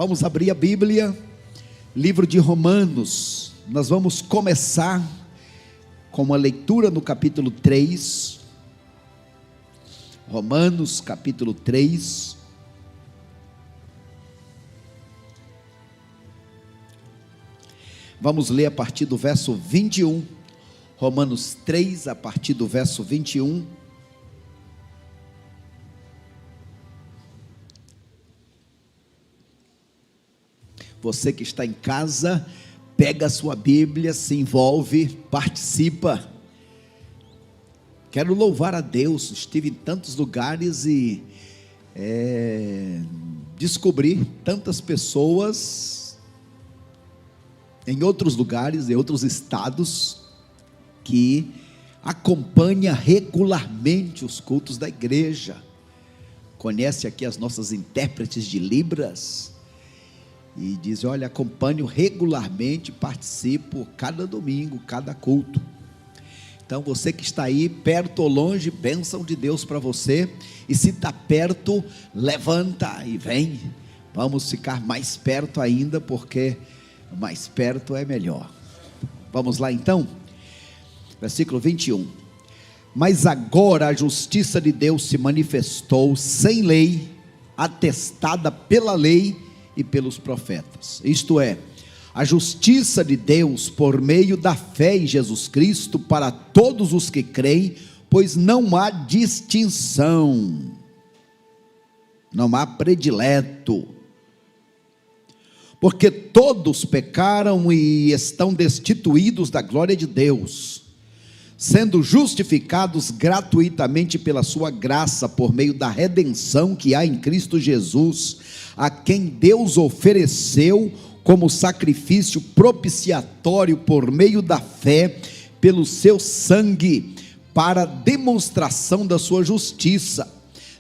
Vamos abrir a Bíblia, livro de Romanos. Nós vamos começar com uma leitura no capítulo 3. Romanos, capítulo 3. Vamos ler a partir do verso 21. Romanos 3, a partir do verso 21. Você que está em casa, pega a sua Bíblia, se envolve, participa. Quero louvar a Deus. Estive em tantos lugares e descobri tantas pessoas em outros lugares, em outros estados, que acompanha regularmente os cultos da igreja. Conhece aqui as nossas intérpretes de Libras e diz: olha, acompanho regularmente, participo cada domingo, cada culto. Então você que está aí, perto ou longe, bênção de Deus para você. E se está perto, levanta e vem. Vamos ficar mais perto ainda, porque mais perto é melhor. Vamos lá então, versículo 21. Mas agora a justiça de Deus se manifestou sem lei, atestada pela lei e pelos profetas, isto é, a justiça de Deus por meio da fé em Jesus Cristo para todos os que creem, pois não há distinção, não há predileto, porque todos pecaram e estão destituídos da glória de Deus, sendo justificados gratuitamente pela sua graça, por meio da redenção que há em Cristo Jesus, a quem Deus ofereceu como sacrifício propiciatório por meio da fé, pelo seu sangue, para demonstração da sua justiça.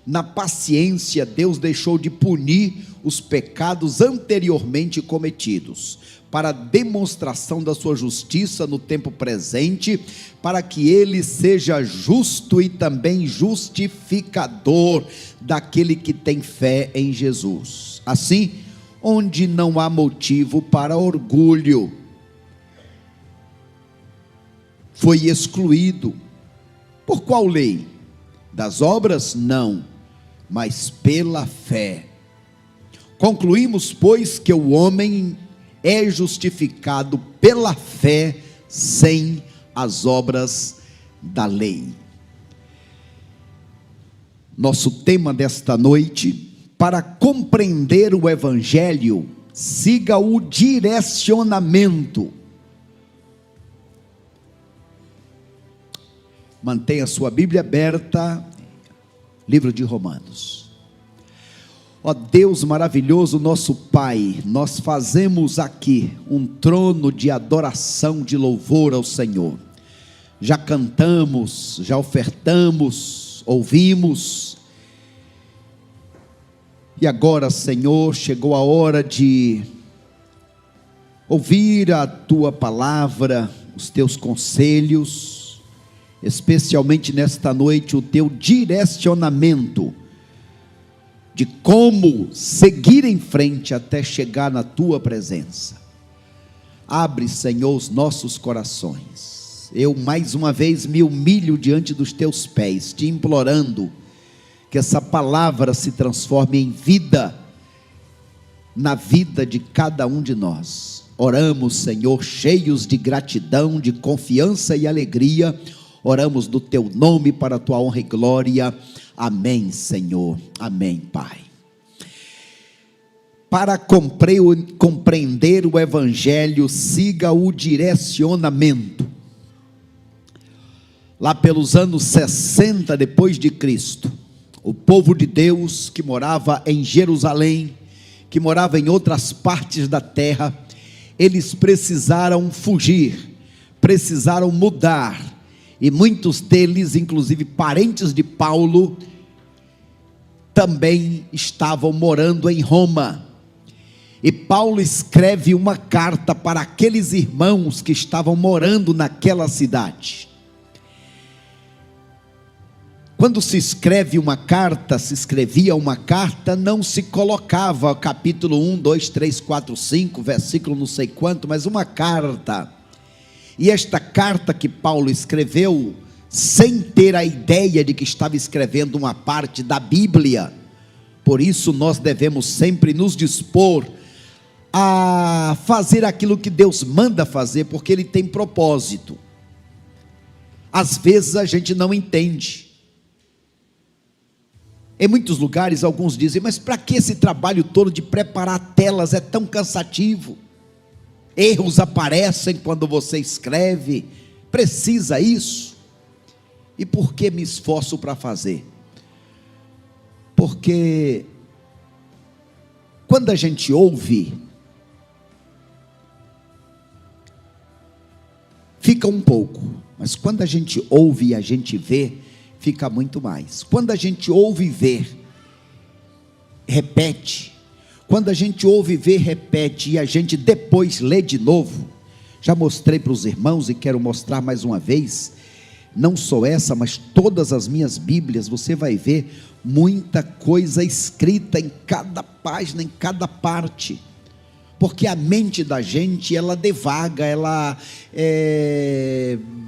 Na paciência, Deus deixou de punir os pecados anteriormente cometidos, para demonstração da sua justiça no tempo presente, para que ele seja justo e também justificador daquele que tem fé em Jesus. Assim, onde não há motivo para orgulho, foi excluído. Por qual lei? Das obras? Não, mas pela fé. Concluímos, pois, que o homem é justificado pela fé, sem as obras da lei. Nosso tema desta noite: para compreender o Evangelho, siga o direcionamento. Mantenha sua Bíblia aberta, livro de Romanos. Ó Deus maravilhoso, nosso Pai, nós fazemos aqui um trono de adoração, de louvor ao Senhor. Já cantamos, já ofertamos, ouvimos, e agora, Senhor, chegou a hora de ouvir a Tua palavra, os Teus conselhos, especialmente nesta noite, o Teu direcionamento, de como seguir em frente até chegar na Tua presença. Abre, Senhor, os nossos corações. Eu mais uma vez me humilho diante dos Teus pés, te implorando que essa palavra se transforme em vida, na vida de cada um de nós. Oramos, Senhor, cheios de gratidão, de confiança e alegria. Oramos no Teu nome, para a Tua honra e glória. Amém, Senhor. Amém, Pai. Para compreender o Evangelho, siga o direcionamento. Lá pelos anos 60 depois de Cristo, o povo de Deus que morava em Jerusalém, que morava em outras partes da terra, eles precisaram fugir, precisaram mudar. E muitos deles, inclusive parentes de Paulo, também estavam morando em Roma. E Paulo escreve uma carta para aqueles irmãos que estavam morando naquela cidade. Quando se escreve uma carta, se escrevia uma carta, não se colocava capítulo 1, 2, 3, 4, 5, versículo não sei quanto, mas uma carta. E esta carta que Paulo escreveu, sem ter a ideia de que estava escrevendo uma parte da Bíblia. Por isso nós devemos sempre nos dispor a fazer aquilo que Deus manda fazer, porque Ele tem propósito. Às vezes a gente não entende. Em muitos lugares alguns dizem, mas para que esse trabalho todo de preparar telas é tão cansativo? Erros aparecem quando você escreve, precisa isso? E por que me esforço para fazer? Porque quando a gente ouve, fica um pouco, mas quando a gente ouve e a gente vê, fica muito mais. Quando a gente ouve e vê, repete. Quando a gente ouve e vê, repete, e a gente depois lê de novo. Já mostrei para os irmãos e quero mostrar mais uma vez. Não só essa, mas todas as minhas Bíblias, você vai ver muita coisa escrita em cada página, em cada parte. Porque a mente da gente, ela devaga, ela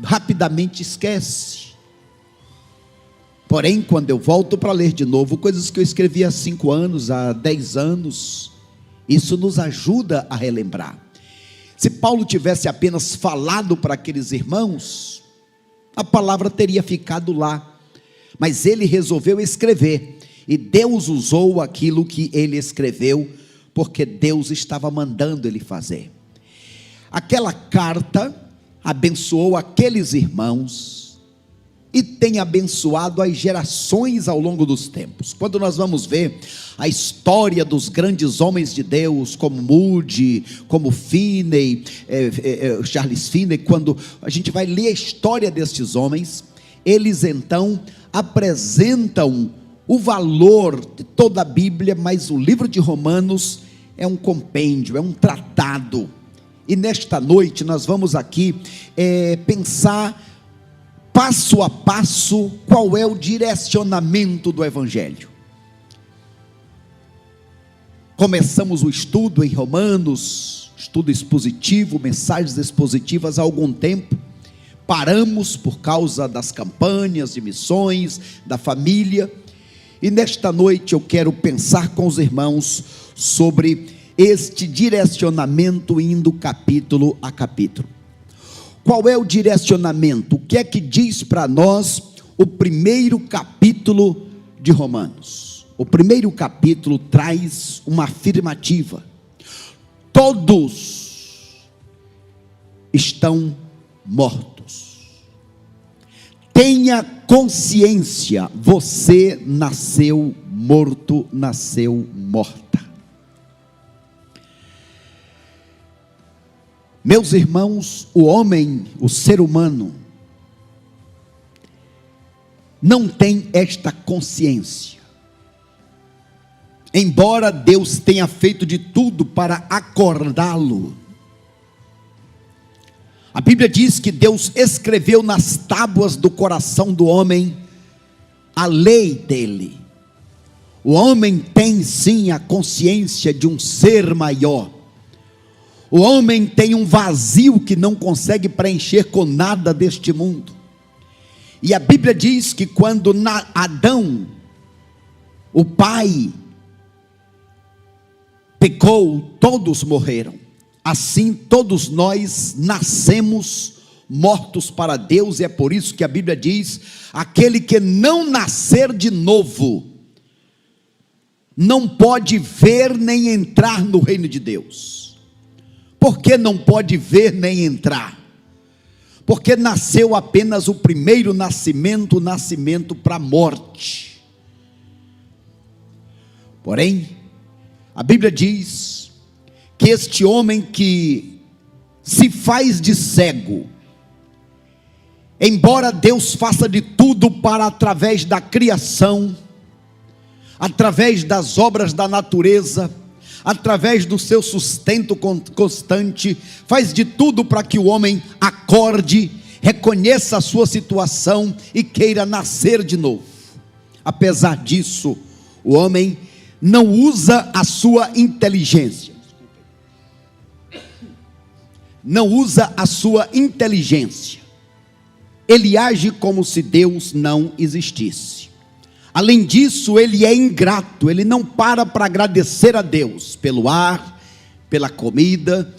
rapidamente esquece. Porém, quando eu volto para ler de novo, coisas que eu escrevi há 5 anos, há 10 anos, isso nos ajuda a relembrar. Se Paulo tivesse apenas falado para aqueles irmãos, a palavra teria ficado lá, mas ele resolveu escrever, e Deus usou aquilo que ele escreveu, porque Deus estava mandando ele fazer. Aquela carta abençoou aqueles irmãos, e tem abençoado as gerações ao longo dos tempos. Quando nós vamos ver a história dos grandes homens de Deus, como Moody, como Finney, Charles Finney, quando a gente vai ler a história destes homens, eles então apresentam o valor de toda a Bíblia, mas o livro de Romanos é um compêndio, é um tratado. E nesta noite nós vamos aqui pensar passo a passo qual é o direcionamento do Evangelho. Começamos o estudo em Romanos, estudo expositivo, mensagens expositivas há algum tempo. Paramos por causa das campanhas de missões, da família. E nesta noite eu quero pensar com os irmãos sobre este direcionamento indo capítulo a capítulo. Qual é o direcionamento? O que é que diz para nós o primeiro capítulo de Romanos? O primeiro capítulo traz uma afirmativa: todos estão mortos. Tenha consciência, você nasceu morto, nasceu morta. Meus irmãos, o homem, o ser humano, não tem esta consciência. Embora Deus tenha feito de tudo para acordá-lo. A Bíblia diz que Deus escreveu nas tábuas do coração do homem a lei dele. O homem tem sim a consciência de um ser maior. O homem tem um vazio que não consegue preencher com nada deste mundo. E a Bíblia diz que quando Adão, o pai, pecou, todos morreram. Assim todos nós nascemos mortos para Deus, e é por isso que a Bíblia diz: aquele que não nascer de novo, não pode ver nem entrar no reino de Deus. Por que não pode ver nem entrar? Porque nasceu apenas o primeiro nascimento, o nascimento para a morte. Porém, a Bíblia diz que este homem que se faz de cego, embora Deus faça de tudo para, através da criação, através das obras da natureza, através do seu sustento constante, faz de tudo para que o homem acorde, reconheça a sua situação e queira nascer de novo. Apesar disso, o homem não usa a sua inteligência. Não usa a sua inteligência. Ele age como se Deus não existisse. Além disso, ele é ingrato. Ele não para agradecer a Deus pelo ar, pela comida,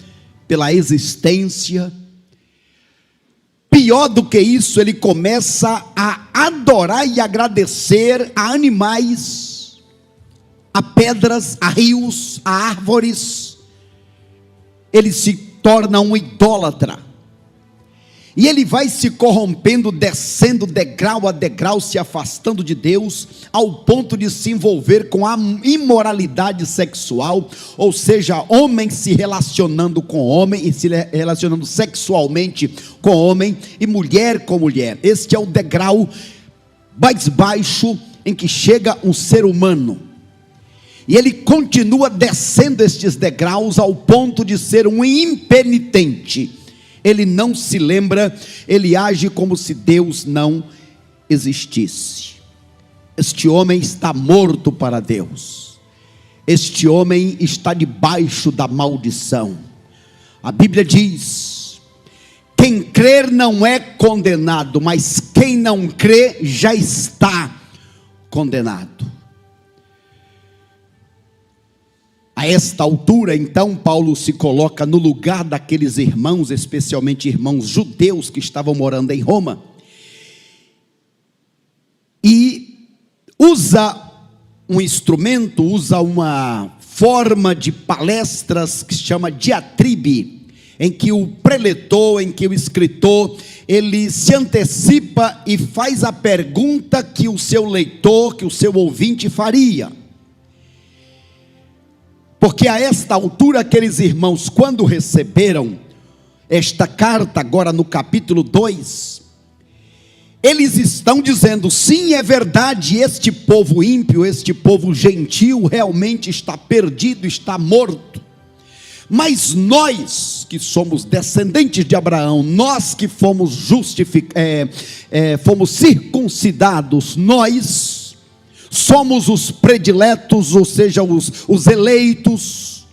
pela existência. Pior do que isso, ele começa a adorar e agradecer a animais, a pedras, a rios, a árvores. Ele se torna um idólatra. E ele vai se corrompendo, descendo degrau a degrau, se afastando de Deus, ao ponto de se envolver com a imoralidade sexual, ou seja, homem se relacionando com homem, e se relacionando sexualmente com homem, e mulher com mulher. Este é o degrau mais baixo em que chega um ser humano. E ele continua descendo estes degraus ao ponto de ser um impenitente. Ele não se lembra, ele age como se Deus não existisse. Este homem está morto para Deus. Este homem está debaixo da maldição. A Bíblia diz: quem crer não é condenado, mas quem não crê já está condenado. A esta altura, então, Paulo se coloca no lugar daqueles irmãos, especialmente irmãos judeus que estavam morando em Roma, e usa um instrumento, usa uma forma de palestras que se chama diatribe, em que o preletor, em que o escritor, ele se antecipa e faz a pergunta que o seu leitor, que o seu ouvinte faria. Porque a esta altura, aqueles irmãos, quando receberam esta carta, agora no capítulo 2, eles estão dizendo: sim, é verdade, este povo ímpio, este povo gentil, realmente está perdido, está morto. Mas nós, que somos descendentes de Abraão, nós que fomos fomos circuncidados, nós somos os prediletos, ou seja, os eleitos,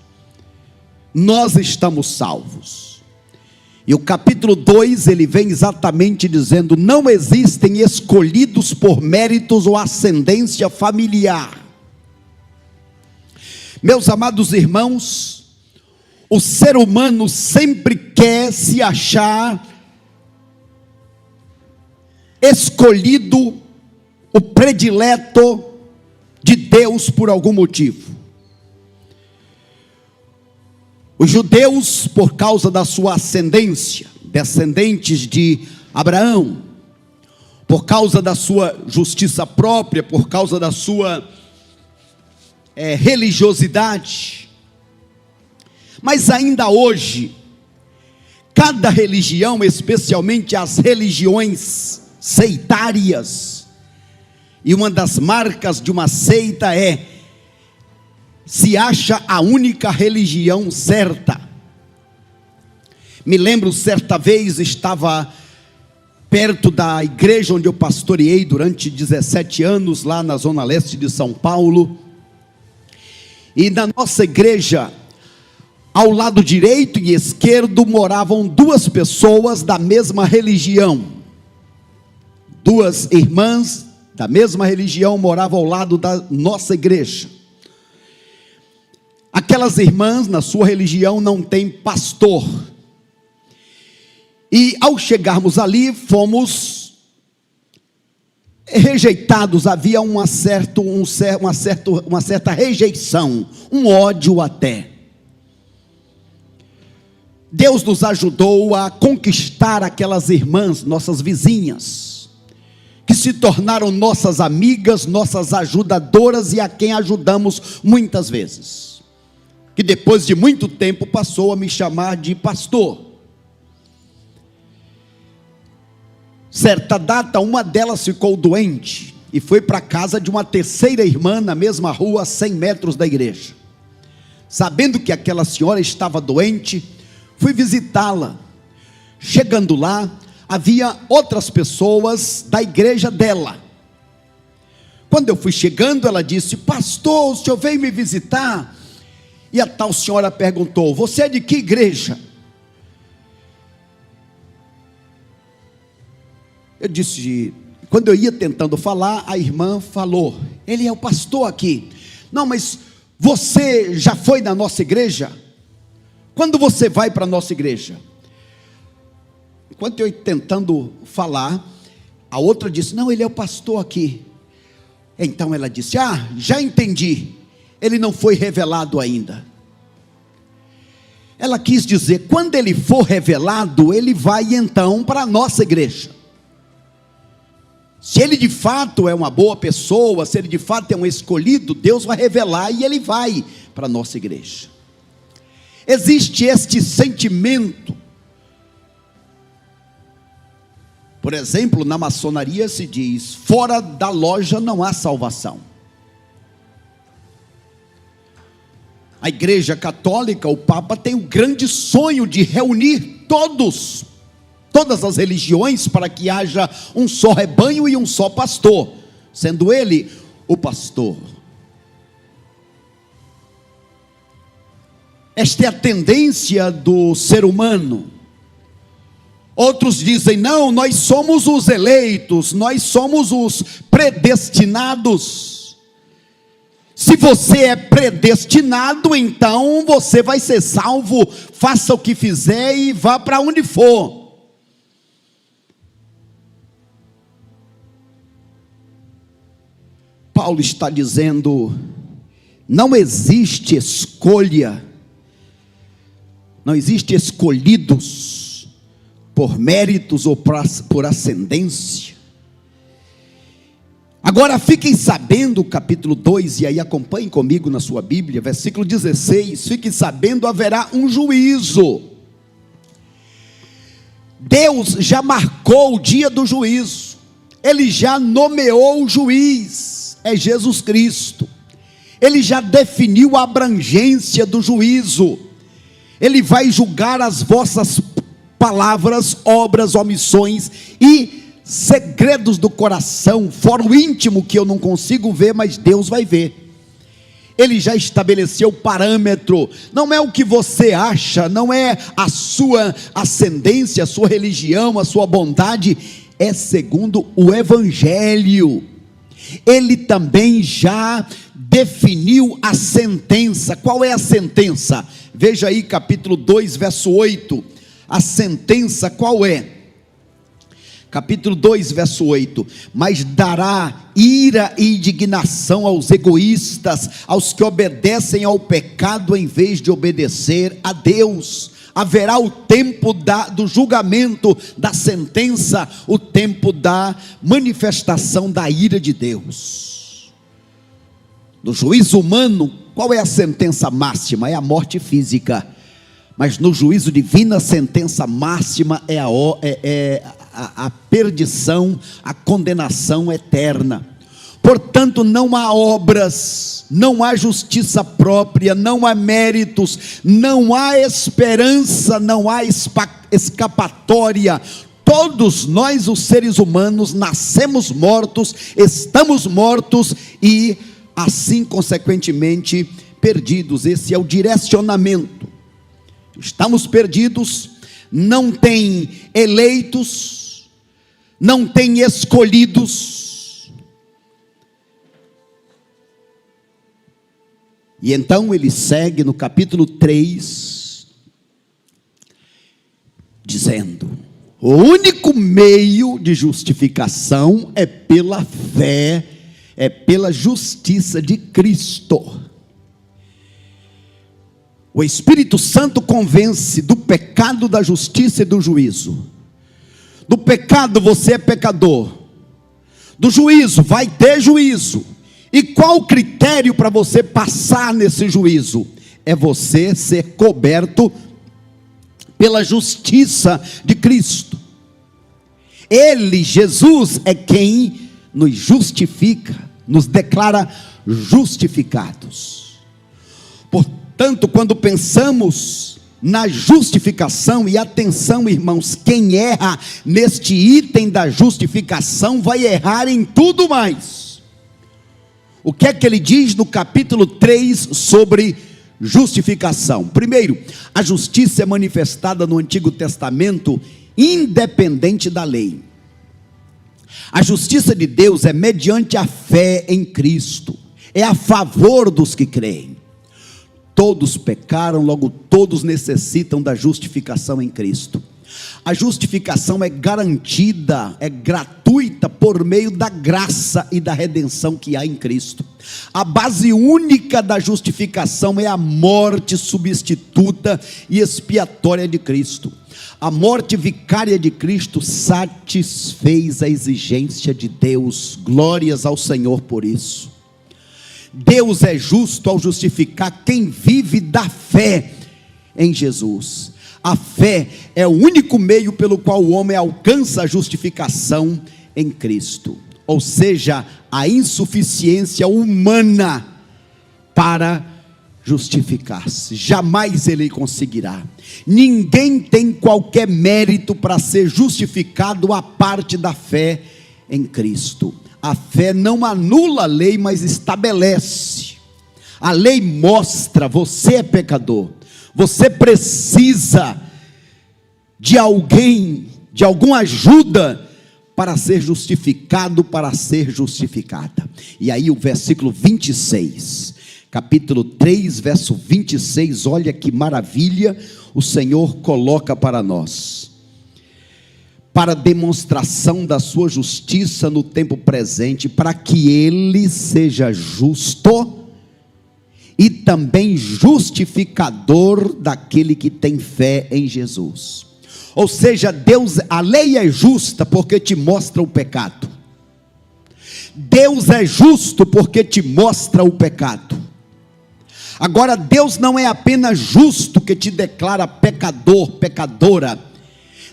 nós estamos salvos. E o capítulo 2, ele vem exatamente dizendo: não existem escolhidos por méritos ou ascendência familiar. Meus amados irmãos, o ser humano sempre quer se achar escolhido, o predileto de Deus por algum motivo. Os judeus, por causa da sua ascendência, descendentes de Abraão, por causa da sua justiça própria, por causa da sua religiosidade. Mas ainda hoje, cada religião, especialmente as religiões seitárias, e uma das marcas de uma seita se acha a única religião certa. Me lembro, certa vez, estava perto da igreja onde eu pastoreei durante 17 anos, lá na zona leste de São Paulo, e na nossa igreja, ao lado direito e esquerdo, moravam duas pessoas da mesma religião. Duas irmãs da mesma religião moravam ao lado da nossa igreja. Aquelas irmãs, na sua religião, não tem pastor. E ao chegarmos ali, fomos rejeitados. Havia uma certa rejeição, um ódio até. Deus nos ajudou a conquistar aquelas irmãs, nossas vizinhas, que se tornaram nossas amigas, nossas ajudadoras, e a quem ajudamos muitas vezes, que depois de muito tempo passou a me chamar de pastor. Certa data, uma delas ficou doente e foi para a casa de uma terceira irmã na mesma rua, a 100 metros da igreja. Sabendo que aquela senhora estava doente, fui visitá-la. Chegando lá, havia outras pessoas da igreja dela. Quando eu fui chegando, ela disse: pastor, o senhor veio me visitar? E a tal senhora perguntou: você é de que igreja? Eu disse, quando eu ia tentando falar, a irmã falou: ele é o pastor aqui. Não, mas você já foi na nossa igreja? Quando você vai para a nossa igreja? Enquanto eu ia tentando falar, a outra disse: não, ele é o pastor aqui. Então ela disse: ah, já entendi, ele não foi revelado ainda. Ela quis dizer, quando ele for revelado, ele vai então para a nossa igreja. Se ele de fato é uma boa pessoa, se ele de fato é um escolhido, Deus vai revelar e ele vai para a nossa igreja. Existe este sentimento. Por exemplo, na maçonaria se diz: fora da loja não há salvação. A igreja católica, o Papa tem o grande sonho de reunir todas as religiões, para que haja um só rebanho e um só pastor, sendo ele o pastor. Esta é a tendência do ser humano. Outros dizem: não, nós somos os eleitos, nós somos os predestinados. Se você é predestinado, então você vai ser salvo, faça o que fizer e vá para onde for. Paulo está dizendo: não existe escolha, não existe escolhidos por méritos ou por ascendência. Agora fiquem sabendo, capítulo 2, e aí acompanhem comigo na sua Bíblia, versículo 16, fiquem sabendo, haverá um juízo. Deus já marcou o dia do juízo, Ele já nomeou o juiz, é Jesus Cristo. Ele já definiu a abrangência do juízo. Ele vai julgar as vossas palavras, obras, omissões e segredos do coração, fora o íntimo que eu não consigo ver, mas Deus vai ver. Ele já estabeleceu o parâmetro. Não é o que você acha, não é a sua ascendência, a sua religião, a sua bondade, é segundo o Evangelho. Ele também já definiu a sentença. Qual é a sentença? Veja aí capítulo 2, verso 8. A sentença qual é? Capítulo 2, verso 8. Mas dará ira e indignação aos egoístas, aos que obedecem ao pecado em vez de obedecer a Deus. Haverá o tempo do julgamento, da sentença, o tempo da manifestação da ira de Deus. No juízo humano, qual é a sentença máxima? É a morte física. Mas no juízo divino, a sentença máxima é a perdição, a condenação eterna. Portanto, não há obras, não há justiça própria, não há méritos, não há esperança, não há escapatória. Todos nós, os seres humanos, nascemos mortos, estamos mortos e assim consequentemente perdidos. Esse é o direcionamento. Estamos perdidos, não tem eleitos, não tem escolhidos. E então ele segue no capítulo 3, dizendo: o único meio de justificação é pela fé, é pela justiça de Cristo. O Espírito Santo convence do pecado, da justiça e do juízo. Do pecado, você é pecador. Do juízo, vai ter juízo. E qual o critério para você passar nesse juízo? É você ser coberto pela justiça de Cristo. Ele, Jesus, é quem nos justifica, nos declara justificados. Portanto, quando pensamos na justificação, e atenção irmãos, quem erra neste item da justificação vai errar em tudo mais. O que é que ele diz no capítulo 3 sobre justificação? Primeiro, a justiça é manifestada no Antigo Testamento independente da lei. A justiça de Deus é mediante a fé em Cristo, é a favor dos que creem. Todos pecaram, logo todos necessitam da justificação em Cristo. A justificação é garantida, é gratuita por meio da graça e da redenção que há em Cristo. A base única da justificação é a morte substituta e expiatória de Cristo. A morte vicária de Cristo satisfez a exigência de Deus. Glórias ao Senhor por isso. Deus é justo ao justificar quem vive da fé em Jesus. A fé é o único meio pelo qual o homem alcança a justificação em Cristo. Ou seja, a insuficiência humana para justificar-se. Jamais ele conseguirá. Ninguém tem qualquer mérito para ser justificado à parte da fé em Cristo. A fé não anula a lei, mas estabelece. A lei mostra: você é pecador. Você precisa de alguém, de alguma ajuda para ser justificado, para ser justificada. E aí o versículo 26, capítulo 3, verso 26, olha que maravilha o Senhor coloca para nós. Para demonstração da sua justiça no tempo presente, para que ele seja justo e também justificador daquele que tem fé em Jesus. Ou seja, Deus, a lei é justa porque te mostra o pecado. Deus é justo porque te mostra o pecado. Agora, Deus não é apenas justo que te declara pecador, pecadora.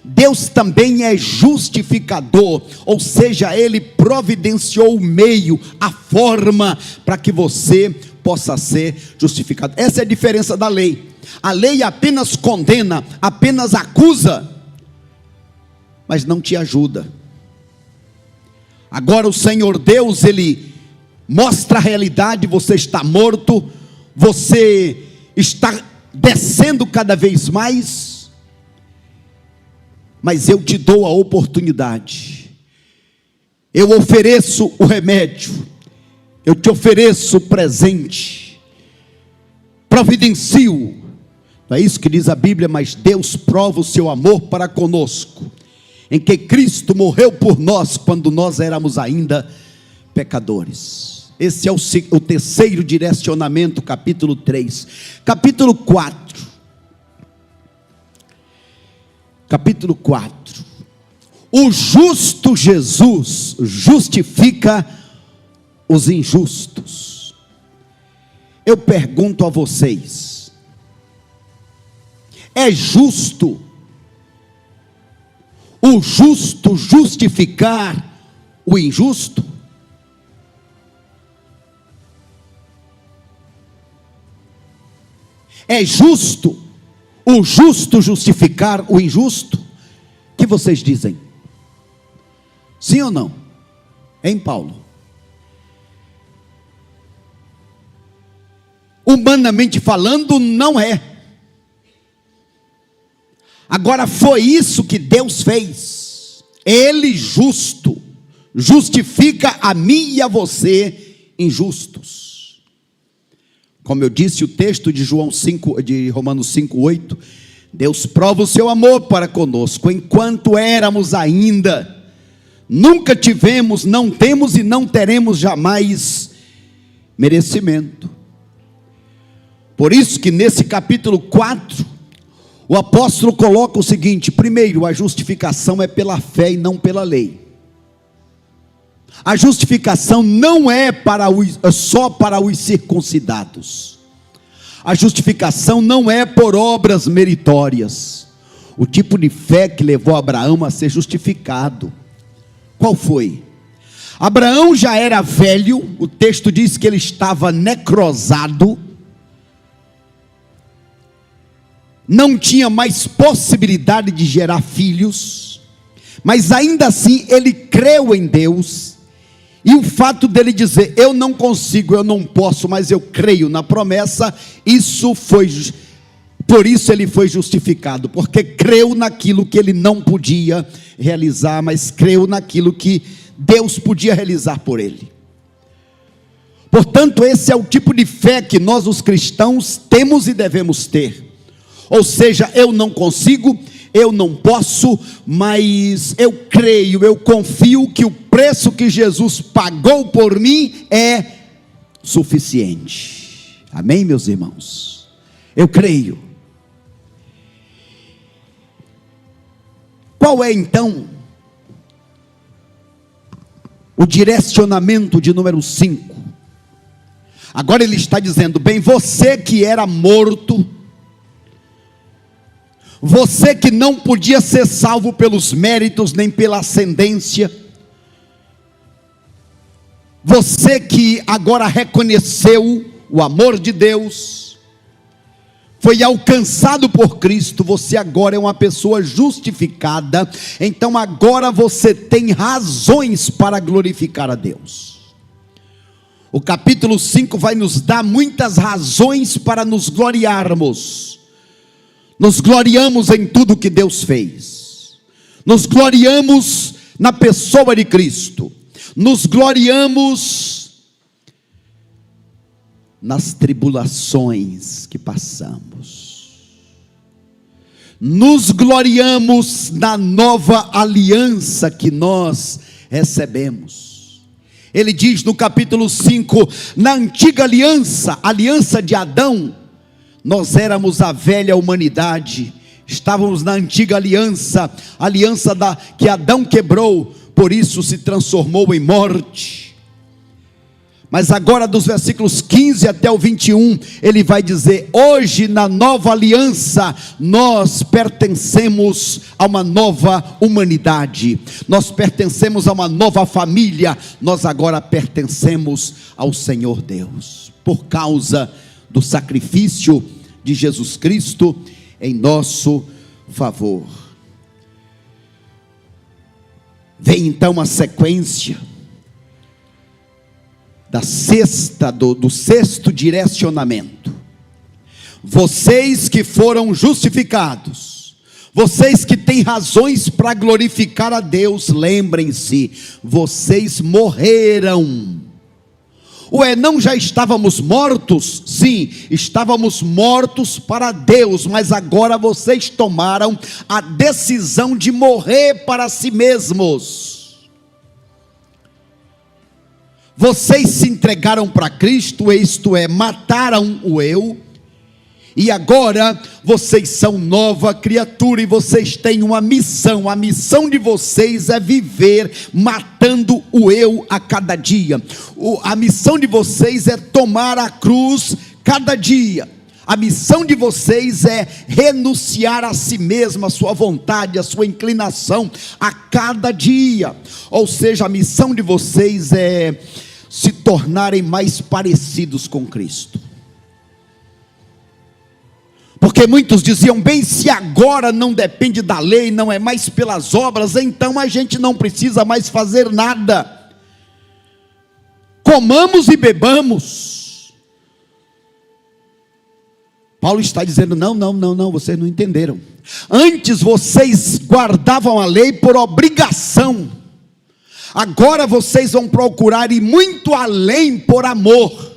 Deus também é justificador, ou seja, Ele providenciou o meio, a forma para que você possa ser justificado. Essa é a diferença da lei. A lei apenas condena, apenas acusa, mas não te ajuda. Agora o Senhor Deus, Ele mostra a realidade: você está morto, você está descendo cada vez mais, mas eu te dou a oportunidade, eu ofereço o remédio, eu te ofereço o presente, providencio. Não é isso que diz a Bíblia? Mas Deus prova o seu amor para conosco, em que Cristo morreu por nós, quando nós éramos ainda pecadores. Esse é o terceiro direcionamento, capítulo 3. Capítulo 4. Capítulo 4. O justo Jesus justifica os injustos. Eu pergunto a vocês: é justo o justo justificar o injusto? É justo o justo justificar o injusto? O que vocês dizem? Sim ou não? Hein, Paulo? Humanamente falando, não é. Agora, foi isso que Deus fez. Ele justo justifica a mim e a você injustos. Como eu disse, o texto de Romanos 5:8, Deus prova o seu amor para conosco, enquanto éramos ainda, nunca tivemos, não temos e não teremos jamais merecimento. Por isso que nesse capítulo 4, o apóstolo coloca o seguinte: primeiro, a justificação é pela fé e não pela lei. A justificação não é só para os circuncidados. A justificação não é por obras meritórias. O tipo de fé que levou Abraão a ser justificado, qual foi? Abraão já era velho, o texto diz que ele estava necrosado, não tinha mais possibilidade de gerar filhos, mas ainda assim ele creu em Deus, E o fato dele dizer, eu não consigo, eu não posso, mas eu creio na promessa, por isso ele foi justificado, porque creu naquilo que ele não podia realizar, mas creu naquilo que Deus podia realizar por ele. Portanto, esse é o tipo de fé que nós os cristãos temos e devemos ter. Ou seja, eu não consigo, eu não posso, mas eu creio, eu confio que o preço que Jesus pagou por mim é suficiente. Amém, meus irmãos? Eu creio. Qual é então o direcionamento de número 5? Agora ele está dizendo, bem, você que era morto, você que não podia ser salvo pelos méritos, nem pela ascendência, você que agora reconheceu o amor de Deus, foi alcançado por Cristo, você agora é uma pessoa justificada, então agora você tem razões para glorificar a Deus. O capítulo 5 vai nos dar muitas razões para nos gloriarmos. Nos gloriamos em tudo que Deus fez, nos gloriamos na pessoa de Cristo, nos gloriamos nas tribulações que passamos, nos gloriamos na nova aliança que nós recebemos. Ele diz no capítulo 5, na antiga aliança, aliança de Adão, nós éramos a velha humanidade, estávamos na antiga aliança, que Adão quebrou, por isso se transformou em morte. Mas agora dos versículos 15 até o 21, ele vai dizer, hoje na nova aliança, nós pertencemos a uma nova humanidade, nós pertencemos a uma nova família, nós agora pertencemos ao Senhor Deus, por causa do sacrifício de Jesus Cristo em nosso favor. Vem então a sequência do sexto direcionamento. Vocês que foram justificados, vocês que têm razões para glorificar a Deus, lembrem-se, vocês morreram. Ué, não já estávamos mortos? Sim, estávamos mortos para Deus, mas agora vocês tomaram a decisão de morrer para si mesmos. Vocês se entregaram para Cristo, isto é, mataram o eu, e agora vocês são nova criatura e vocês têm uma missão. A missão de vocês é viver matando o eu a cada dia. A missão de vocês é tomar a cruz cada dia. A missão de vocês é renunciar a si mesmo, a sua vontade, a sua inclinação a cada dia. Ou seja, a missão de vocês é se tornarem mais parecidos com Cristo. Porque muitos diziam, bem, se agora não depende da lei, não é mais pelas obras, então a gente não precisa mais fazer nada. Comamos e bebamos. Paulo está dizendo, não, vocês não entenderam. Antes vocês guardavam a lei por obrigação. Agora vocês vão procurar ir muito além por amor.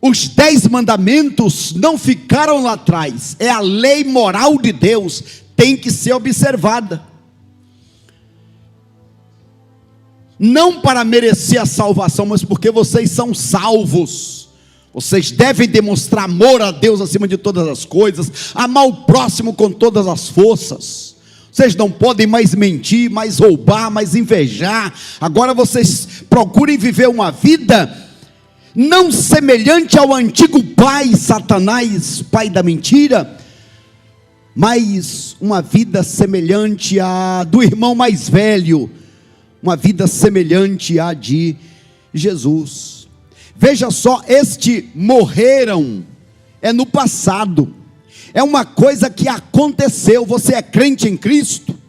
Os 10 mandamentos não ficaram lá atrás, é a lei moral de Deus, tem que ser observada. Não para merecer a salvação, mas porque vocês são salvos. Vocês devem demonstrar amor a Deus acima de todas as coisas, amar o próximo com todas as forças. Vocês não podem mais mentir, mais roubar, mais invejar. Agora vocês procurem viver uma vida não semelhante ao antigo pai Satanás, pai da mentira, mas uma vida semelhante à do irmão mais velho, uma vida semelhante à de Jesus. Veja só, morreram é no passado, é uma coisa que aconteceu. Você é crente em Cristo?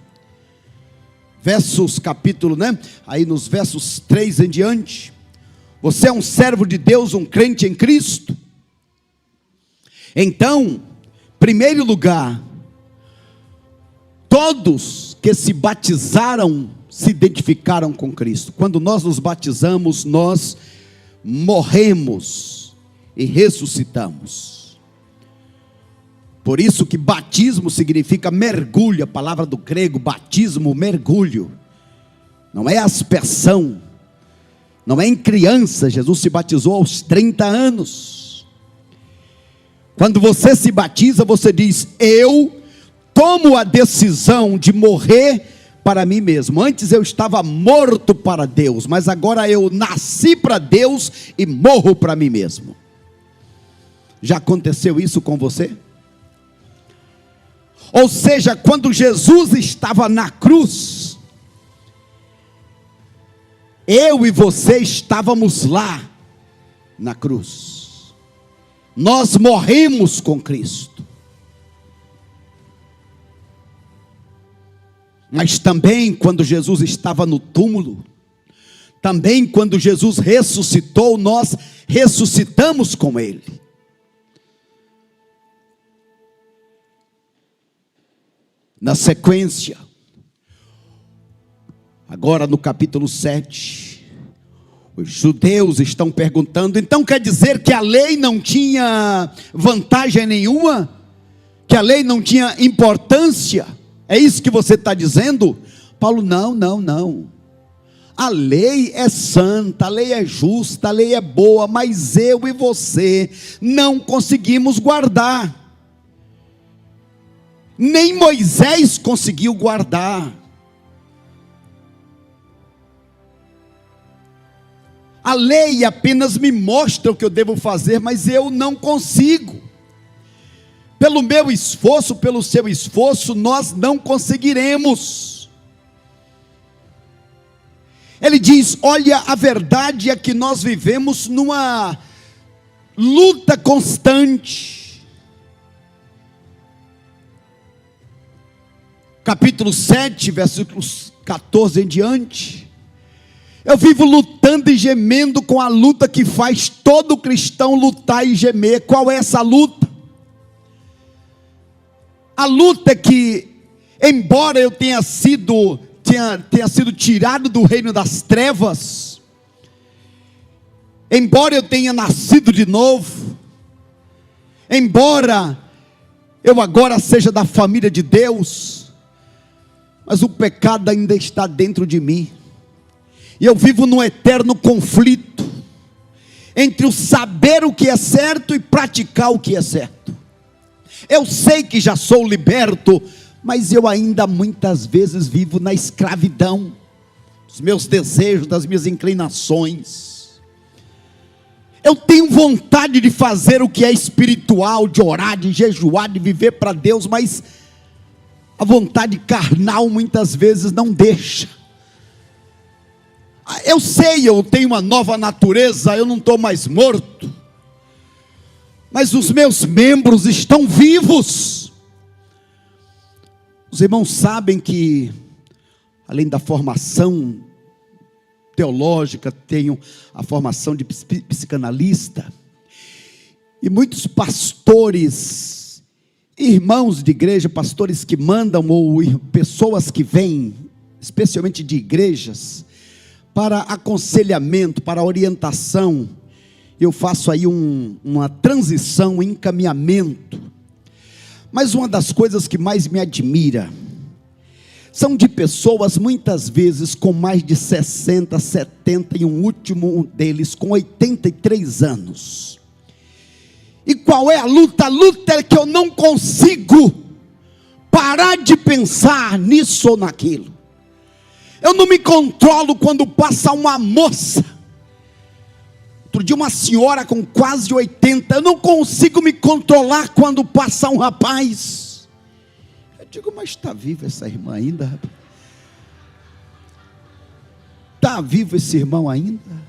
versos, capítulo, aí nos versos 3 em diante. Você é um servo de Deus, um crente em Cristo. Então, primeiro lugar, todos que se batizaram se identificaram com Cristo. Quando nós nos batizamos, nós morremos e ressuscitamos. Por isso que batismo significa mergulho. A palavra do grego, batismo, mergulho. Não é aspersão. Não é em criança. Jesus se batizou aos 30 anos. Quando você se batiza, você diz: eu tomo a decisão de morrer para mim mesmo. Antes eu estava morto para Deus, mas agora eu nasci para Deus e morro para mim mesmo. Já aconteceu isso com você? Ou seja, quando Jesus estava na cruz, eu e você estávamos lá na cruz. Nós morremos com Cristo. Mas também quando Jesus estava no túmulo, também quando Jesus ressuscitou, nós ressuscitamos com Ele. Na sequência, agora no capítulo 7, os judeus estão perguntando: então quer dizer que a lei não tinha vantagem nenhuma? Que a lei não tinha importância? É isso que você está dizendo? Paulo, não. A lei é santa, a lei é justa, a lei é boa, mas eu e você não conseguimos guardar. Nem Moisés conseguiu guardar. A lei apenas me mostra o que eu devo fazer, mas eu não consigo. Pelo meu esforço, pelo seu esforço, nós não conseguiremos. Ele diz: olha, a verdade é que nós vivemos numa luta constante. Capítulo 7, versículos 14 em diante. Eu vivo lutando e gemendo com a luta que faz todo cristão lutar e gemer. Qual é essa luta? A luta é que, embora eu tenha sido tirado do reino das trevas, embora eu tenha nascido de novo, embora eu agora seja da família de Deus, mas o pecado ainda está dentro de mim, e eu vivo num eterno conflito, entre o saber o que é certo e praticar o que é certo. Eu sei que já sou liberto, mas eu ainda muitas vezes vivo na escravidão, dos meus desejos, das minhas inclinações. Eu tenho vontade de fazer o que é espiritual, de orar, de jejuar, de viver para Deus, mas a vontade carnal muitas vezes não deixa. Eu sei, eu tenho uma nova natureza, eu não estou mais morto, mas os meus membros estão vivos. Os irmãos sabem que, além da formação teológica, tenho a formação de psicanalista, e muitos pastores, irmãos de igreja, pastores que mandam, ou pessoas que vêm, especialmente de igrejas, para aconselhamento, para orientação. Eu faço aí uma transição, um encaminhamento. Mas uma das coisas que mais me admira são de pessoas muitas vezes com mais de 60, 70 e um último deles com 83 anos. E qual é a luta? A luta é que eu não consigo parar de pensar nisso ou naquilo. Eu não me controlo quando passa uma moça. Outro dia uma senhora com quase 80, eu não consigo me controlar quando passa um rapaz. Eu digo, mas está viva essa irmã ainda? Está vivo esse irmão ainda?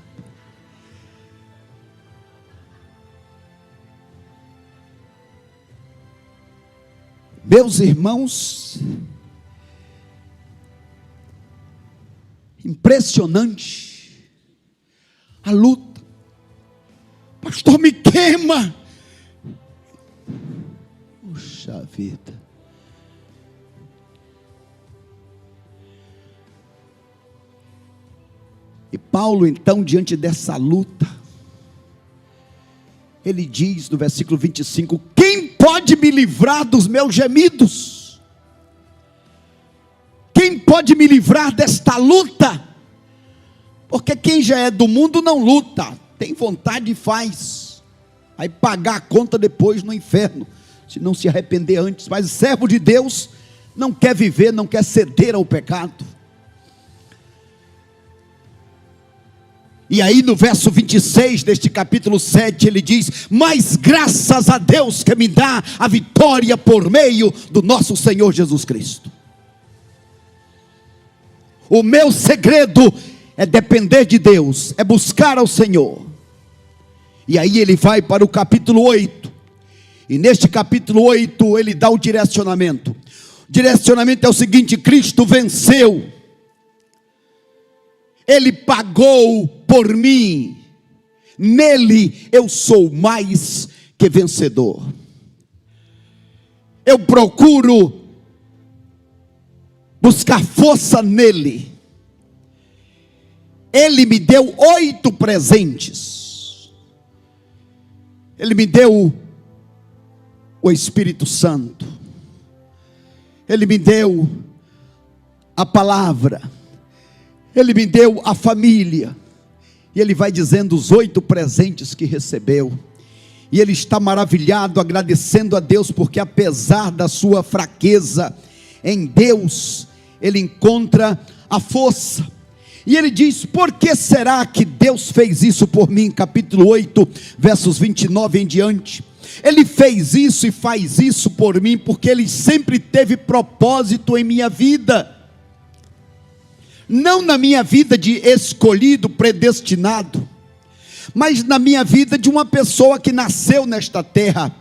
Meus irmãos, Impressionante. A luta. Pastor, me queima. Puxa vida. E Paulo, então, diante dessa luta, ele diz no versículo 25: quem pode me livrar dos meus gemidos? Quem pode me livrar desta luta? Porque quem já é do mundo não luta, tem vontade e faz, vai pagar a conta depois no inferno, se não se arrepender antes. Mas o servo de Deus não quer viver, não quer ceder ao pecado. E aí no verso 26 deste capítulo 7 ele diz: mas graças a Deus que me dá a vitória por meio do nosso Senhor Jesus Cristo. O meu segredo é depender de Deus, é buscar ao Senhor. E aí ele vai para o capítulo 8, e neste capítulo 8 ele dá o direcionamento. O direcionamento é o seguinte: Cristo venceu, Ele pagou por mim, nele eu sou mais que vencedor. Eu procuro buscar força nele. Ele me deu 8 presentes. Ele me deu o Espírito Santo. Ele me deu a palavra. Ele me deu a família. E ele vai dizendo os 8 presentes que recebeu. E ele está maravilhado, agradecendo a Deus, porque apesar da sua fraqueza, em Deus ele encontra a força. E ele diz: por que será que Deus fez isso por mim? Capítulo 8, versos 29 em diante. Ele fez isso e faz isso por mim, porque ele sempre teve propósito em minha vida. Não na minha vida de escolhido, predestinado, mas na minha vida de uma pessoa que nasceu nesta terra,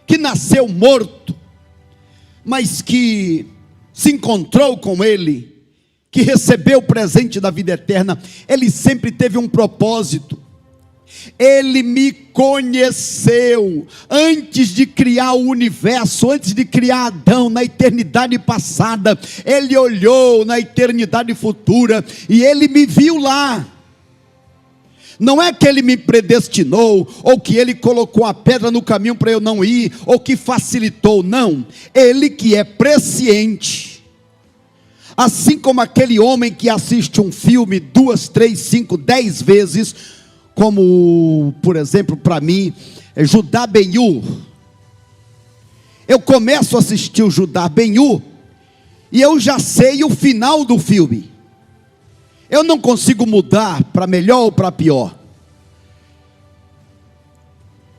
que nasceu morto, mas que se encontrou com Ele, que recebeu o presente da vida eterna. Ele sempre teve um propósito. Ele me conheceu antes de criar o universo, antes de criar Adão, na eternidade passada. Ele olhou na eternidade futura e ele me viu lá. Não é que ele me predestinou, ou que ele colocou a pedra no caminho para eu não ir, ou que facilitou, não. Ele que é presciente. Assim como aquele homem que assiste um filme 2, 3, 5, 10 vezes, como, por exemplo, para mim, é Judá Ben-Hur. Eu começo a assistir o Judá Ben-Hur, e eu já sei o final do filme. Eu não consigo mudar para melhor ou para pior.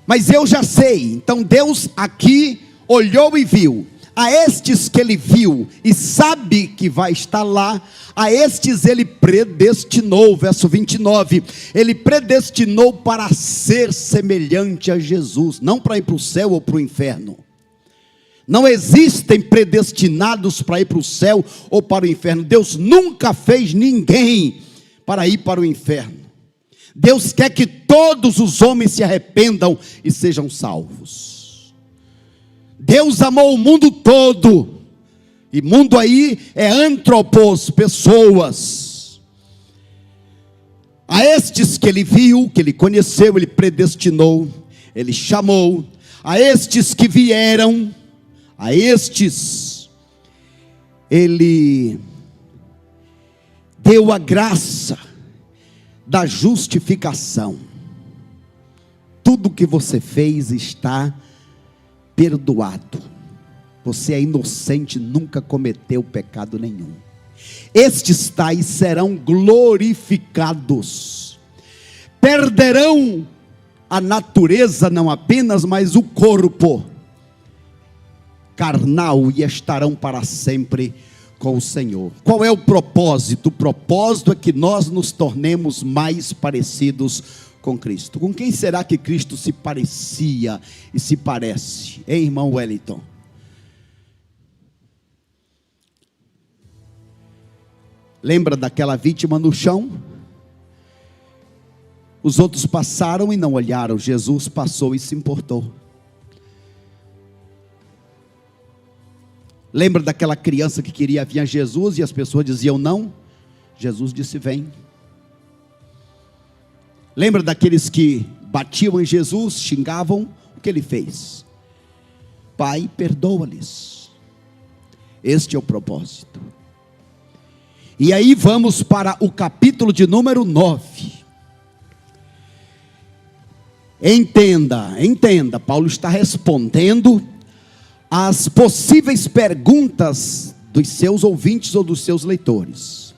Mas eu já sei. Então Deus aqui olhou e viu. A estes que ele viu e sabe que vai estar lá, a estes ele predestinou, verso 29, ele predestinou para ser semelhante a Jesus, não para ir para o céu ou para o inferno. Não existem predestinados para ir para o céu ou para o inferno. Deus nunca fez ninguém para ir para o inferno. Deus quer que todos os homens se arrependam e sejam salvos. Deus amou o mundo todo, e mundo aí é antropos, pessoas. A estes que ele viu, que ele conheceu, ele predestinou, ele chamou. A estes que vieram, a estes ele deu a graça da justificação. Tudo que você fez está perdoado. Você é inocente, nunca cometeu pecado nenhum. Estes tais serão glorificados, perderão a natureza, não apenas, mas o corpo carnal, e estarão para sempre com o Senhor. Qual é o propósito? O propósito é que nós nos tornemos mais parecidos com Cristo. Com quem será que Cristo se parecia e se parece? Hein, irmão Wellington? Lembra daquela vítima no chão? Os outros passaram e não olharam. Jesus passou e se importou. Lembra daquela criança que queria vir a Jesus e as pessoas diziam não? Jesus disse vem. Lembra daqueles que batiam em Jesus, xingavam? O que ele fez? Pai, perdoa-lhes. Este é o propósito. E aí vamos para o capítulo de número 9. Entenda, Paulo está respondendo às possíveis perguntas dos seus ouvintes ou dos seus leitores.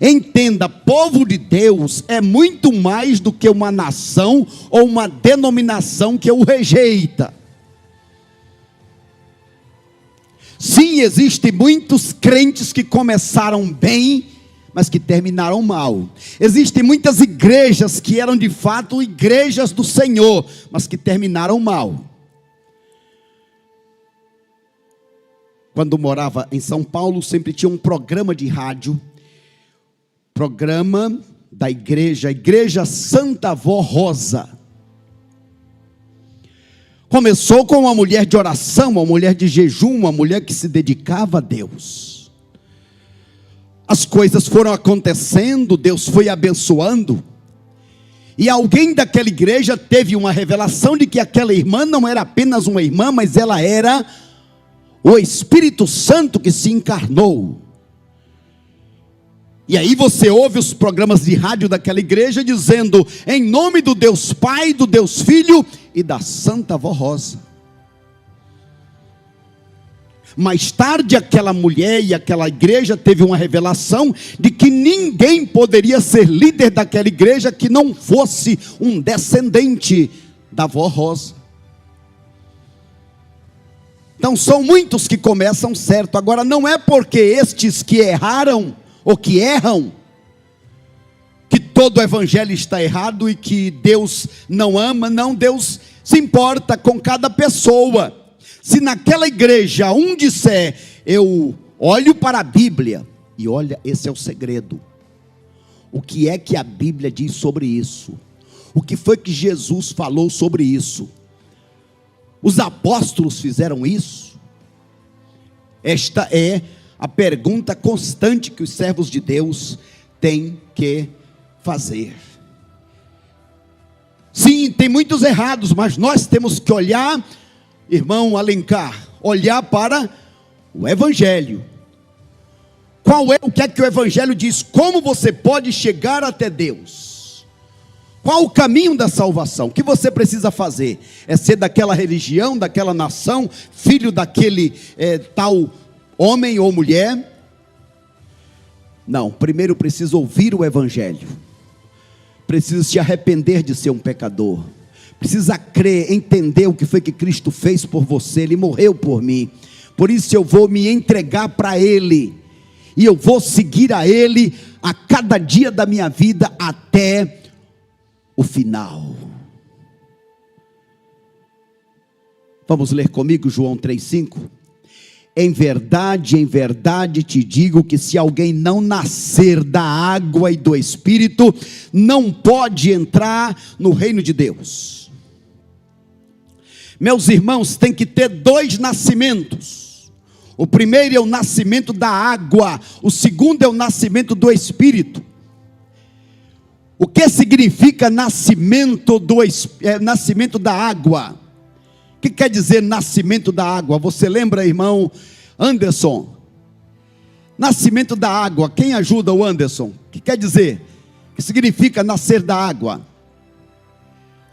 Entenda, povo de Deus é muito mais do que uma nação ou uma denominação que o rejeita. Sim, existem muitos crentes que começaram bem, mas que terminaram mal. Existem muitas igrejas que eram de fato igrejas do Senhor, mas que terminaram mal. Quando morava em São Paulo, sempre tinha um programa de rádio, programa da igreja, a Igreja Santa Avó Rosa. Começou com uma mulher de oração, uma mulher de jejum, uma mulher que se dedicava a Deus. As coisas foram acontecendo, Deus foi abençoando, e alguém daquela igreja teve uma revelação de que aquela irmã não era apenas uma irmã, mas ela era o Espírito Santo que se encarnou. E aí você ouve os programas de rádio daquela igreja dizendo, em nome do Deus Pai, do Deus Filho e da Santa Avó Rosa. Mais tarde aquela mulher e aquela igreja teve uma revelação de que ninguém poderia ser líder daquela igreja que não fosse um descendente da Avó Rosa. Então são muitos que começam certo. Agora não é porque estes que erraram ou que erram, que todo o evangelho está errado e que Deus não ama. Não, Deus se importa com cada pessoa. Se naquela igreja um disser, eu olho para a Bíblia, e olha, esse é o segredo, o que é que a Bíblia diz sobre isso? O que foi que Jesus falou sobre isso? Os apóstolos fizeram isso? Esta é a pergunta constante que os servos de Deus têm que fazer. Sim, tem muitos errados, mas nós temos que olhar, irmão Alencar, olhar para o Evangelho. O que é que o Evangelho diz? Como você pode chegar até Deus? Qual o caminho da salvação? O que você precisa fazer? É ser daquela religião, daquela nação, filho daquele tal homem ou mulher? Não, primeiro precisa ouvir o Evangelho, precisa se arrepender de ser um pecador, precisa crer, entender o que foi que Cristo fez por você. Ele morreu por mim, por isso eu vou me entregar para Ele, e eu vou seguir a Ele a cada dia da minha vida até o final. Vamos ler comigo João 3,5. Em verdade te digo que se alguém não nascer da água e do Espírito, não pode entrar no reino de Deus. Meus irmãos, tem que ter dois nascimentos. O primeiro é o nascimento da água, o segundo é o nascimento do Espírito. O que significa nascimento da água? O que quer dizer nascimento da água? Você lembra, irmão Anderson? Nascimento da água, quem ajuda o Anderson? O que quer dizer? O que significa nascer da água?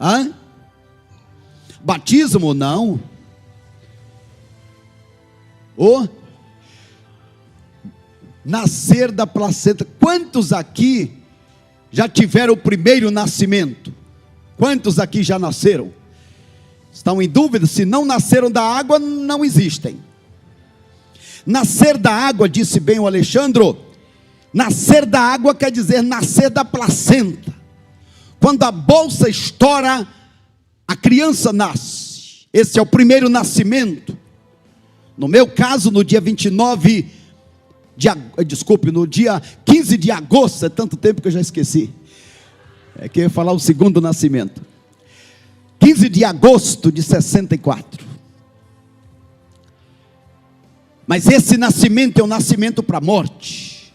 Hã? Batismo? Não. Nascer da placenta. Quantos aqui já tiveram o primeiro nascimento? Quantos aqui já nasceram? Estão em dúvida? Se não nasceram da água, não existem. Nascer da água, disse bem o Alexandre, nascer da água quer dizer nascer da placenta. Quando a bolsa estoura, a criança nasce. Esse é o primeiro nascimento. No meu caso, no dia 29 no dia 15 de agosto, é tanto tempo que eu já esqueci. É que eu ia falar o segundo nascimento. 15 de agosto de 64. Mas esse nascimento é um nascimento para a morte.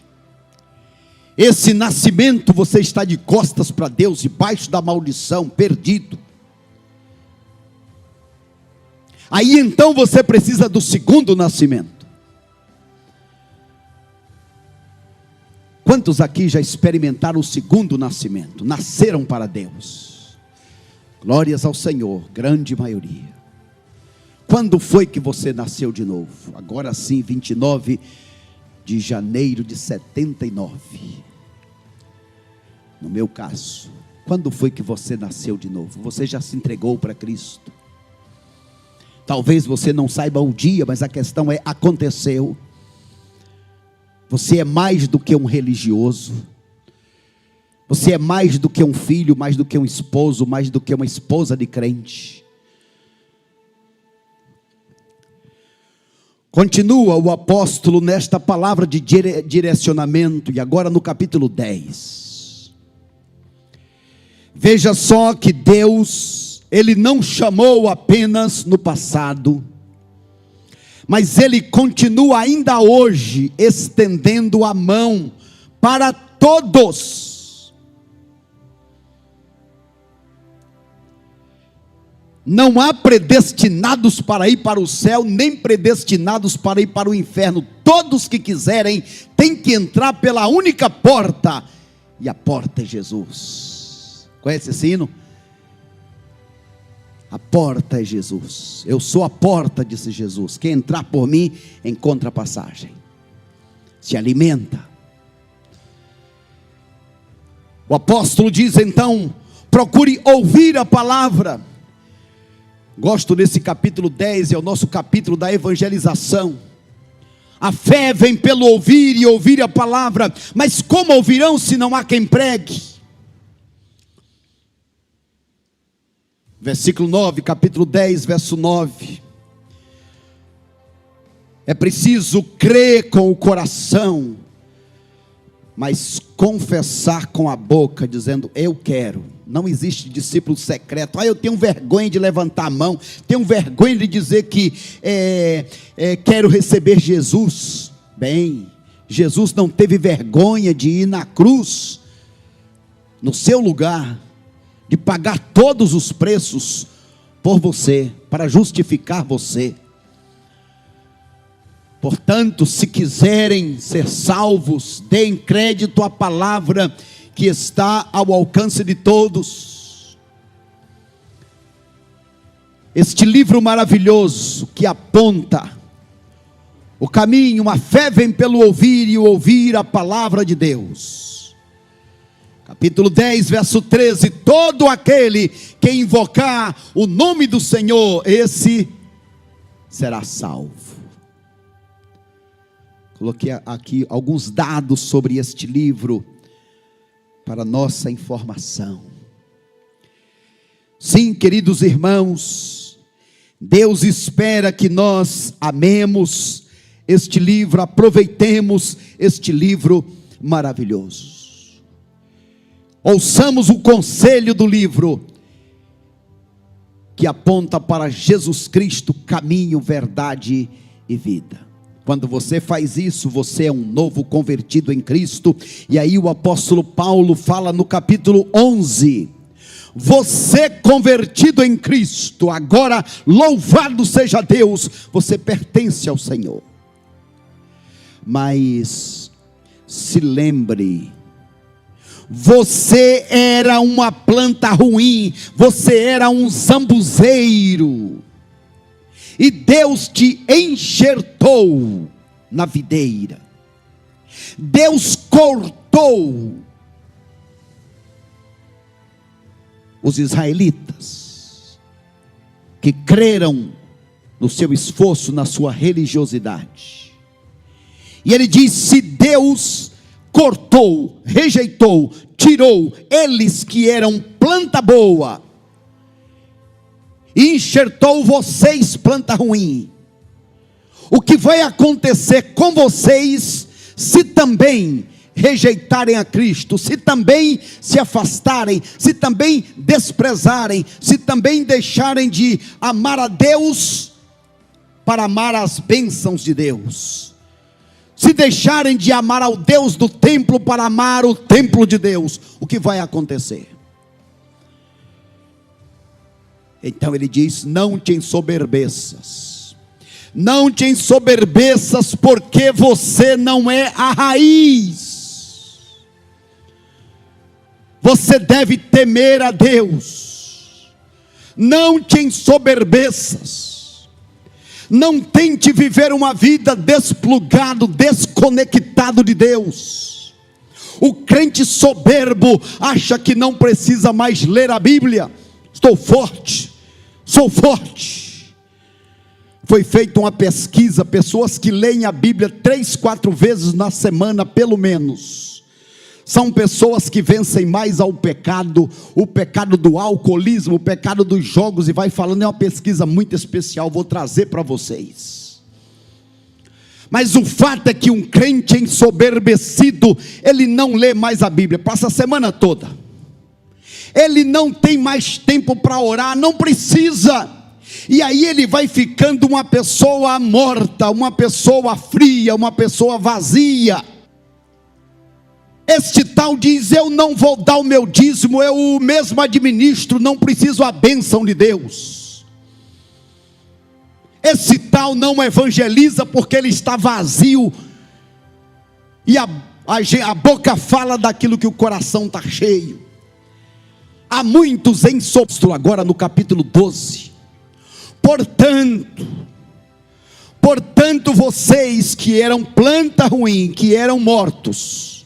Esse nascimento você está de costas para Deus, debaixo da maldição, perdido. Aí então você precisa do segundo nascimento. Quantos aqui já experimentaram o segundo nascimento? Nasceram para Deus. Glórias ao Senhor, grande maioria. Quando foi que você nasceu de novo? Agora sim, 29 de janeiro de 79. No meu caso, quando foi que você nasceu de novo? Você já se entregou para Cristo? Talvez você não saiba o dia, mas a questão é, aconteceu. Você é mais do que um religioso. Você é mais do que um filho, mais do que um esposo, mais do que uma esposa de crente. Continua o apóstolo nesta palavra de direcionamento, e agora no capítulo 10. Veja só que Deus, Ele não chamou apenas no passado, mas Ele continua ainda hoje, estendendo a mão para todos. Não há predestinados para ir para o céu, nem predestinados para ir para o inferno. Todos que quiserem, têm que entrar pela única porta, e a porta é Jesus. Conhece esse hino? A porta é Jesus. Eu sou a porta, disse Jesus. Quem entrar por mim, encontra passagem. Se alimenta. O apóstolo diz então, procure ouvir a palavra. Gosto desse capítulo 10, é o nosso capítulo da evangelização. A fé vem pelo ouvir e ouvir a palavra, mas como ouvirão se não há quem pregue? Versículo 9, capítulo 10, verso 9. É preciso crer com o coração, mas confessar com a boca, dizendo, eu quero. Não existe discípulo secreto. Eu tenho vergonha de levantar a mão, tenho vergonha de dizer que quero receber Jesus. Bem, Jesus não teve vergonha de ir na cruz, no seu lugar, de pagar todos os preços por você, para justificar você. Portanto, se quiserem ser salvos, deem crédito à palavra que está ao alcance de todos. Este livro maravilhoso que aponta o caminho, a fé vem pelo ouvir e ouvir a palavra de Deus. Capítulo 10, verso 13, todo aquele que invocar o nome do Senhor, esse será salvo. Coloquei aqui alguns dados sobre este livro, para nossa informação. Sim, queridos irmãos, Deus espera que nós amemos este livro, aproveitemos este livro maravilhoso. Ouçamos o conselho do livro, que aponta para Jesus Cristo, caminho, verdade e vida. Quando você faz isso, você é um novo convertido em Cristo. E aí o apóstolo Paulo fala no capítulo 11, você convertido em Cristo, agora louvado seja Deus, você pertence ao Senhor. Mas se lembre, você era uma planta ruim, você era um zambuzeiro, e Deus te enxertou na videira. Deus cortou os israelitas que creram no seu esforço, na sua religiosidade. E ele diz, se Deus cortou, rejeitou, tirou eles que eram planta boa, e enxertou vocês planta ruim, o que vai acontecer com vocês se também rejeitarem a Cristo, se também se afastarem, se também desprezarem, se também deixarem de amar a Deus para amar as bênçãos de Deus, se deixarem de amar ao Deus do templo para amar o templo de Deus, o que vai acontecer? Então ele diz: não te ensoberbeças, não te ensoberbeças, porque você não é a raiz. Você deve temer a Deus. Não te ensoberbeças. Não tente viver uma vida desplugado, desconectado de Deus. O crente soberbo acha que não precisa mais ler a Bíblia. Estou forte, sou forte. Foi feita uma pesquisa, pessoas que leem a Bíblia 3, 4 vezes na semana, pelo menos, são pessoas que vencem mais ao pecado, o pecado do alcoolismo, o pecado dos jogos, e vai falando. É uma pesquisa muito especial, vou trazer para vocês. Mas o fato é que um crente ensoberbecido, ele não lê mais a Bíblia, passa a semana toda, ele não tem mais tempo para orar, não precisa, e aí ele vai ficando uma pessoa morta, uma pessoa fria, uma pessoa vazia. Este tal diz: eu não vou dar o meu dízimo, eu mesmo administro, não preciso a bênção de Deus. Esse tal não evangeliza porque ele está vazio, e a boca fala daquilo que o coração está cheio. Há muitos em sopro, agora no capítulo 12, portanto vocês que eram planta ruim, que eram mortos,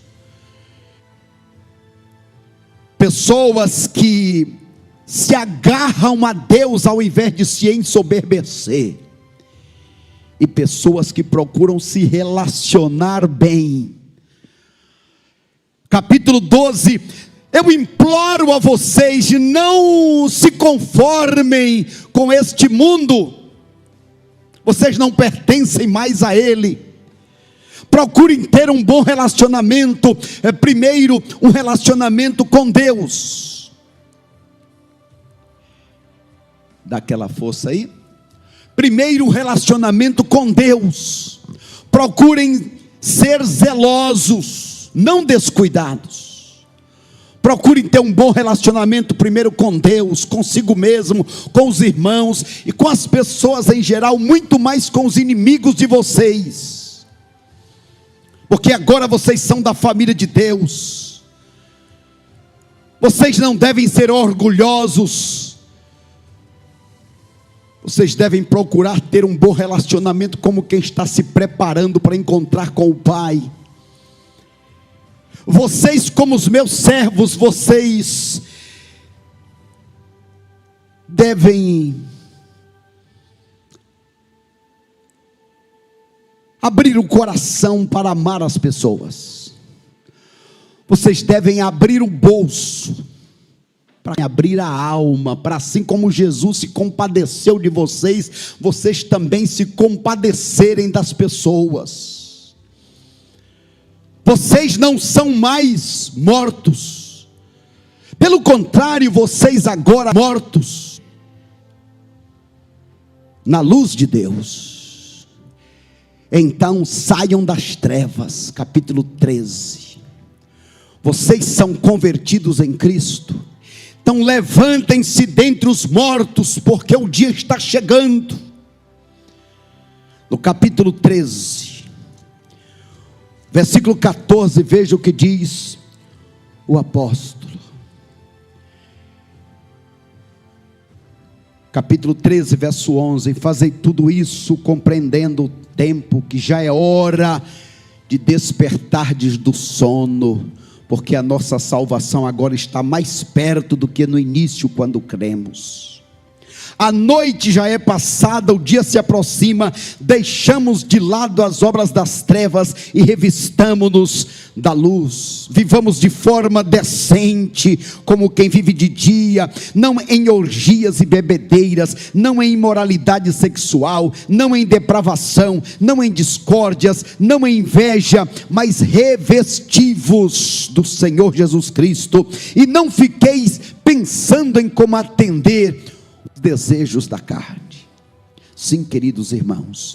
pessoas que se agarram a Deus ao invés de se ensoberbecer, e pessoas que procuram se relacionar bem. Capítulo 12, eu imploro a vocês, não se conformem com este mundo, vocês não pertencem mais a ele. Procurem ter um bom relacionamento, primeiro um relacionamento com Deus. Dá aquela força aí. Primeiro relacionamento com Deus. Procurem ser zelosos, não descuidados. Procurem ter um bom relacionamento primeiro com Deus, consigo mesmo, com os irmãos e com as pessoas em geral, muito mais com os inimigos de vocês. Porque agora vocês são da família de Deus. Vocês não devem ser orgulhosos. Vocês devem procurar ter um bom relacionamento, como quem está se preparando para encontrar com o Pai. Vocês, como os meus servos, vocês devem abrir o coração para amar as pessoas. Vocês devem abrir o bolso para abrir a alma, para assim como Jesus se compadeceu de vocês, vocês também se compadecerem das pessoas. Vocês não são mais mortos, pelo contrário, vocês agora mortos na luz de Deus. Então saiam das trevas. Capítulo 13. Vocês são convertidos em Cristo. Então levantem-se dentre os mortos, porque o dia está chegando. No capítulo 13, versículo 14, veja o que diz o apóstolo. Capítulo 13, verso 11: fazei tudo isso compreendendo o tempo, que já é hora de despertardes do sono, porque a nossa salvação agora está mais perto do que no início, quando cremos. a noite já é passada, o dia se aproxima, deixamos de lado as obras das trevas e revistamo-nos da luz. Vivamos de forma decente, como quem vive de dia, não em orgias e bebedeiras, não em imoralidade sexual, não em depravação, não em discórdias, não em inveja, mas revestivos do Senhor Jesus Cristo, e não fiqueis pensando em como atender os desejos da carne. Sim, queridos irmãos,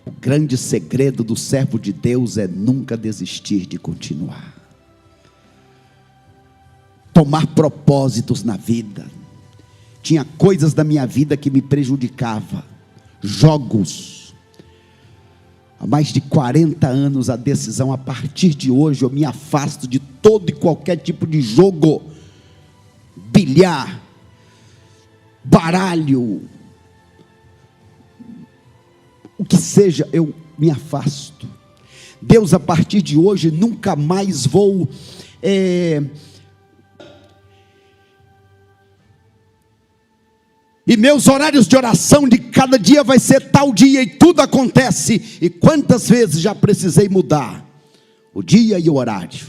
o grande segredo do servo de Deus é nunca desistir de continuar, tomar propósitos na vida. Tinha coisas da minha vida que me prejudicavam, jogos. Há mais de 40 anos a decisão: a partir de hoje eu me afasto de todo e qualquer tipo de jogo, bilhar, baralho, o que seja, eu me afasto. Deus, a partir de hoje nunca mais vou e meus horários de oração de cada dia vai ser tal dia, e tudo acontece. E quantas vezes já precisei mudar o dia e o horário.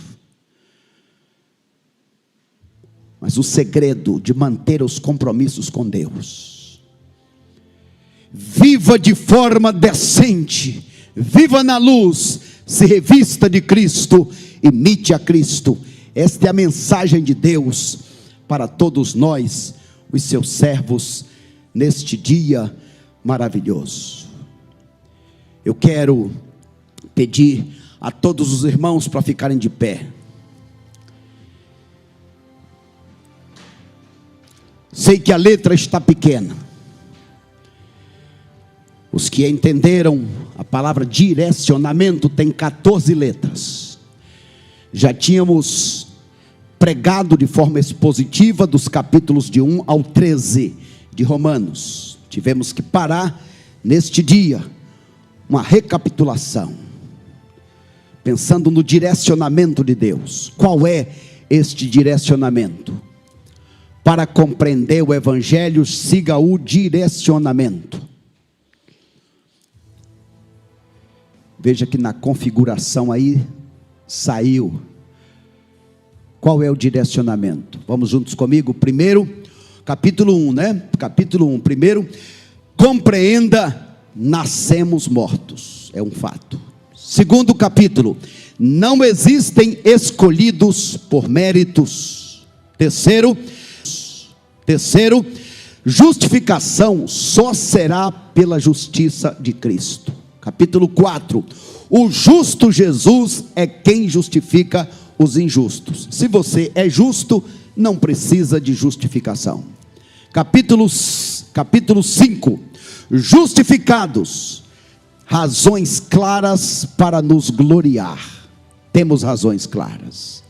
Mas o segredo de manter os compromissos com Deus: viva de forma decente, viva na luz, se revista de Cristo, imite a Cristo. Esta é a mensagem de Deus para todos nós, os seus servos, neste dia maravilhoso. Eu quero pedir a todos os irmãos para ficarem de pé. Sei que a letra está pequena. Os que entenderam a palavra direcionamento tem 14 letras. Já tínhamos pregado de forma expositiva dos capítulos de 1 ao 13 de Romanos. Tivemos que parar neste dia, uma recapitulação, pensando no direcionamento de Deus. Qual é este direcionamento? Para compreender o Evangelho, siga o direcionamento. Veja que na configuração aí saiu. Qual é o direcionamento? Vamos juntos comigo? Primeiro, capítulo 1, né? Capítulo 1. Primeiro, compreenda, nascemos mortos. É um fato. Segundo capítulo, não existem escolhidos por méritos. Terceiro, justificação só será pela justiça de Cristo. Capítulo 4, o justo Jesus é quem justifica os injustos. Se você é justo, não precisa de justificação. Capítulo 5, justificados, razões claras para nos gloriar. Temos razões claras.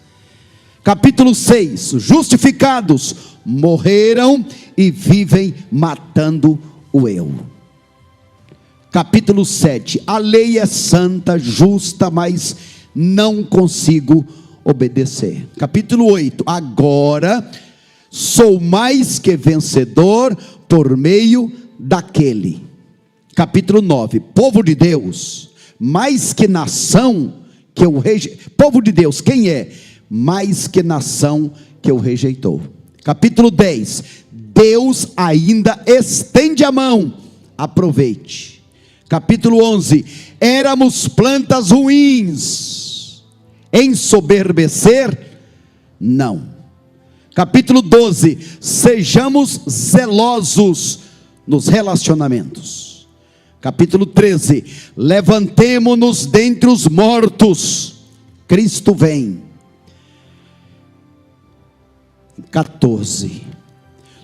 Capítulo 6, justificados, morreram e vivem matando o eu. Capítulo 7, a lei é santa, justa, mas não consigo obedecer. Capítulo 8, agora sou mais que vencedor por meio daquele. Capítulo 9, povo de Deus, mais que nação que eu rejeitei. Povo de Deus, quem é? Mais que nação que o rejeitou. Capítulo 10, Deus ainda estende a mão, aproveite. Capítulo 11, éramos plantas ruins, ensoberbecer? Não. Capítulo 12, sejamos zelosos nos relacionamentos. Capítulo 13, levantemo-nos dentre os mortos, Cristo vem. 14,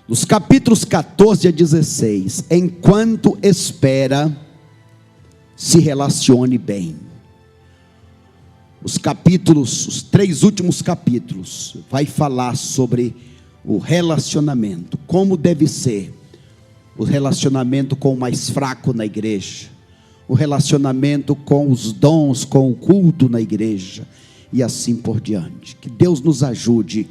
nos capítulos 14 a 16, enquanto espera, se relacione bem. Os 3 últimos capítulos, vai falar sobre o relacionamento, como deve ser o relacionamento com o mais fraco na igreja, o relacionamento com os dons, com o culto na igreja, e assim por diante. Que Deus nos ajude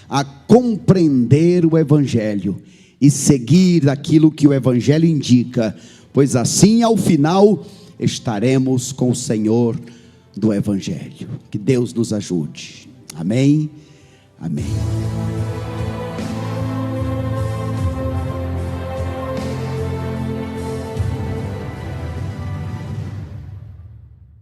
a compreender o Evangelho e seguir aquilo que o Evangelho indica, pois assim ao final estaremos com o Senhor do Evangelho. Que Deus nos ajude. Amém. Amém.